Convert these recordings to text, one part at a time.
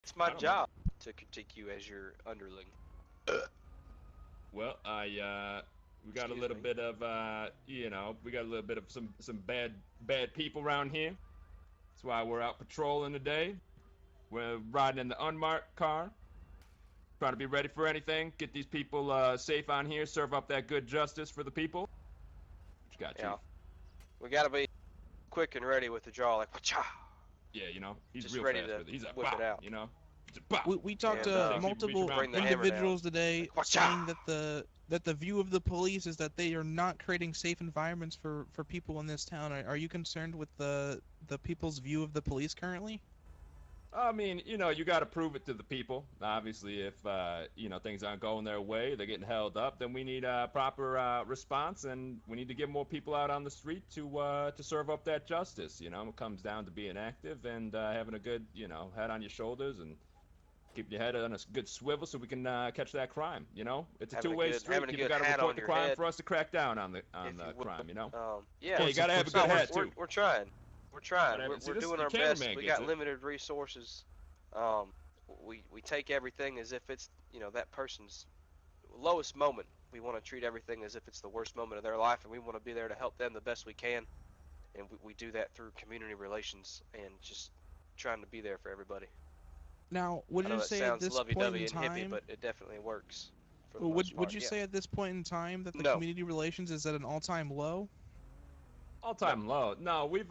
It's my I don't know. job to critique you as your underling. Well, we got a Excuse little me. bit of we got a little bit of some bad people around here. That's why we're out patrolling today. We're riding in the unmarked car, trying to be ready for anything. Get these people safe on here. Serve up that good justice for the people. What you got, Chief? Yeah, we gotta be quick and ready with the draw, like wha Yeah, he's just real ready fast to with it. He's a whip pow, it out. It's a pow. We talked And to Takes you, beats you multiple around. bring the hammer individuals down. today Like, watcha! saying that the view of the police is that they are not creating safe environments for people in this town. Are you concerned with the people's view of the police currently? I mean, you got to prove it to the people. Obviously, if things aren't going their way, they're getting held up, then we need a proper response, and we need to get more people out on the street to serve up that justice. It comes down to being active and having a good, head on your shoulders and keep your head on a good swivel so we can catch that crime. It's a Having a two-way good- street. having a People good got to hat report on the your crime head, for us to crack down on the if you will. crime. Yeah, Yeah, you got to have a good no, head we're, too. we're trying. We're trying. Gotta have We're, it. See, we're this- doing the our best. cameraman We gets got it. limited resources. Um, we take everything as if it's that person's lowest moment. We want to treat everything as if it's the worst moment of their life, and we want to be there to help them the best we can. And we do that through community relations and just trying to be there for everybody. Now, would I know you that say at sounds this point lovey-dovey in and hippie, time, but it definitely works for the well, most part. would you Yeah. say at this point in time that the No. community relations is at an all-time low? All-time low. No, we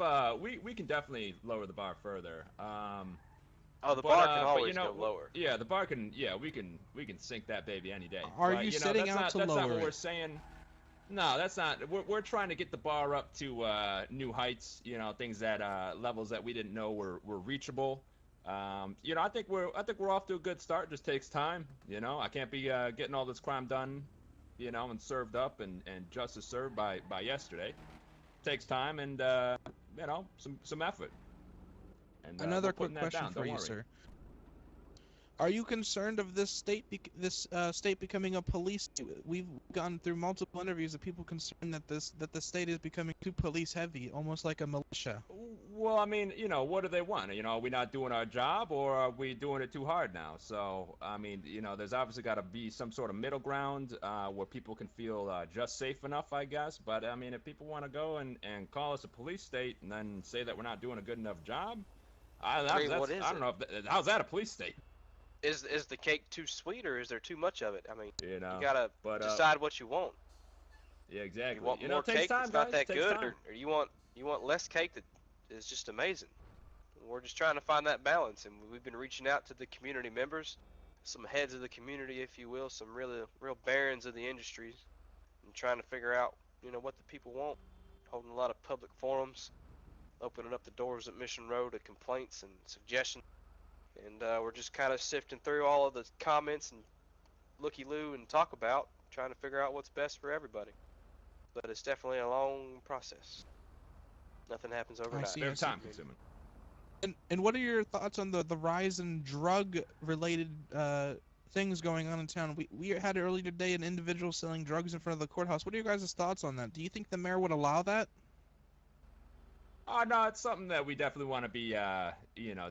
can definitely lower the bar further. Oh, the But, bar can but, always go lower. Yeah, the bar can. Yeah, we can sink that baby any day. Are But, you know, setting that's out not, to that's not lower what we're it? saying. No, that's not. We're trying to get the bar up to new heights. Things that levels that we didn't know were reachable. I think we're off to a good start. It just takes time. I can't be getting all this crime done, and served up and justice served by yesterday. Takes time and some effort. And Another we're putting quick that question down, for don't you, worry. sir. Are you concerned of this state state becoming a police? We've gone through multiple interviews of people concerned that the state is becoming too police heavy, almost like a militia. Well, I mean, what do they want? Are we not doing our job, or are we doing it too hard now? So, I mean, there's obviously got to be some sort of middle ground where people can feel just safe enough, I guess. But, I mean, if people want to go and call us a police state and then say that we're not doing a good enough job, I don't know. How's that a police state? Is the cake too sweet or is there too much of it? I mean, you gotta but, decide what you want. Yeah, exactly. You want more it takes cake time, that's not guys. that It takes good, time. or you want less cake that is just amazing. We're just trying to find that balance, and we've been reaching out to the community members, some heads of the community, if you will, some real barons of the industries, and trying to figure out what the people want. Holding a lot of public forums, opening up the doors at Mission Road to complaints and suggestions. And we're just kind of sifting through all of the comments and looky-loo and talk about, trying to figure out what's best for everybody. But it's definitely a long process. Nothing happens overnight. see. Very time consuming. And what are your thoughts on the rise in drug-related things going on in town? We had earlier today an individual selling drugs in front of the courthouse. What are your guys' thoughts on that? Do you think the mayor would allow that? Oh, no, it's something that we definitely want to be,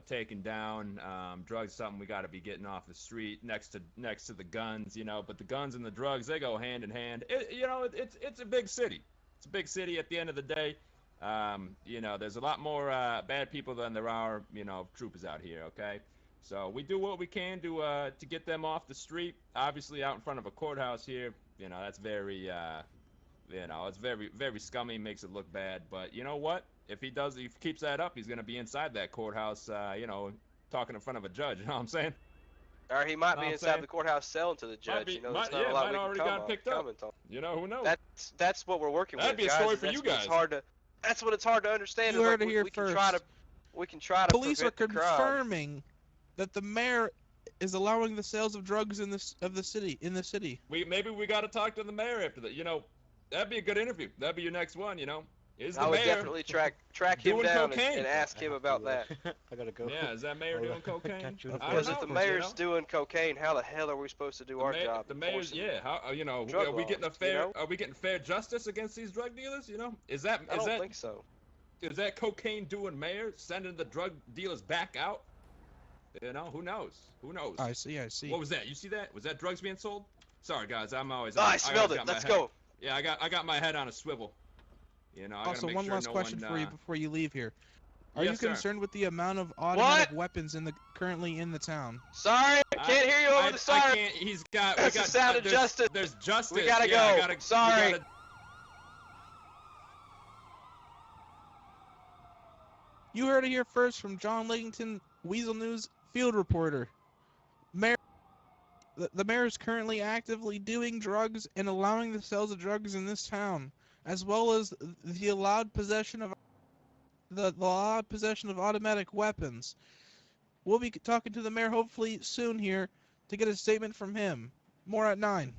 taking down. Drugs is something we got to be getting off the street next to the guns, But the guns and the drugs, they go hand in hand. It's a big city. It's a big city at the end of the day. There's a lot more bad people than there are, troopers out here, okay? So we do what we can to get them off the street. Obviously, out in front of a courthouse here, that's very, it's very, very scummy, makes it look bad. But you know what? If he keeps that up, he's going to be inside that courthouse, talking in front of a judge. You know what I'm saying? Or he might be I'm inside saying? the courthouse selling to the judge. Be- there's might- not a yeah, lot might we can already got picked up. comment on. Who knows? That's what we're working That'd with. be a guys, story and for that's you what it's guys. hard to. That's what it's hard to understand. You is heard like it here we can first. try to Police are prevent the crime. confirming that the mayor is allowing the sales of drugs in the city. Maybe we got to talk to the mayor after that. That'd be a good interview. That'd be your next one. Is the I would mayor definitely track him doing down cocaine? and ask him about that. I gotta go. Yeah, is that mayor doing cocaine? Catch you in I Because don't if the know, mayor's doing cocaine, how the hell are we supposed to do our job? The mayor's, enforcing yeah. How drug are we getting a laws, you fair? know? Are we getting fair justice against these drug dealers? Is I don't think so. Is that cocaine doing mayor sending the drug dealers back out? You know, who knows? Who knows? I see. I see. What was that? You see that? Was that drugs being sold? Sorry, guys. I'm always. Oh, I always smelled it. got my Let's head- go. Yeah, I got my head on a swivel. You know, I gotta Also, make one sure last no question one, for you before you leave here. Are Yes, you sir. concerned with the amount of automatic weapons currently in the town? Sorry, I can't hear you over the siren. I can't. He's got. That's we the got. sound of there's, justice. There's justice. We gotta yeah, go. I gotta, Sorry. We gotta, You heard it here first from John Liggington, Weasel News field reporter. The mayor is currently actively doing drugs and allowing the sales of drugs in this town, as well as the allowed possession of automatic weapons. We'll be talking to the mayor hopefully soon here to get a statement from him. More at 9.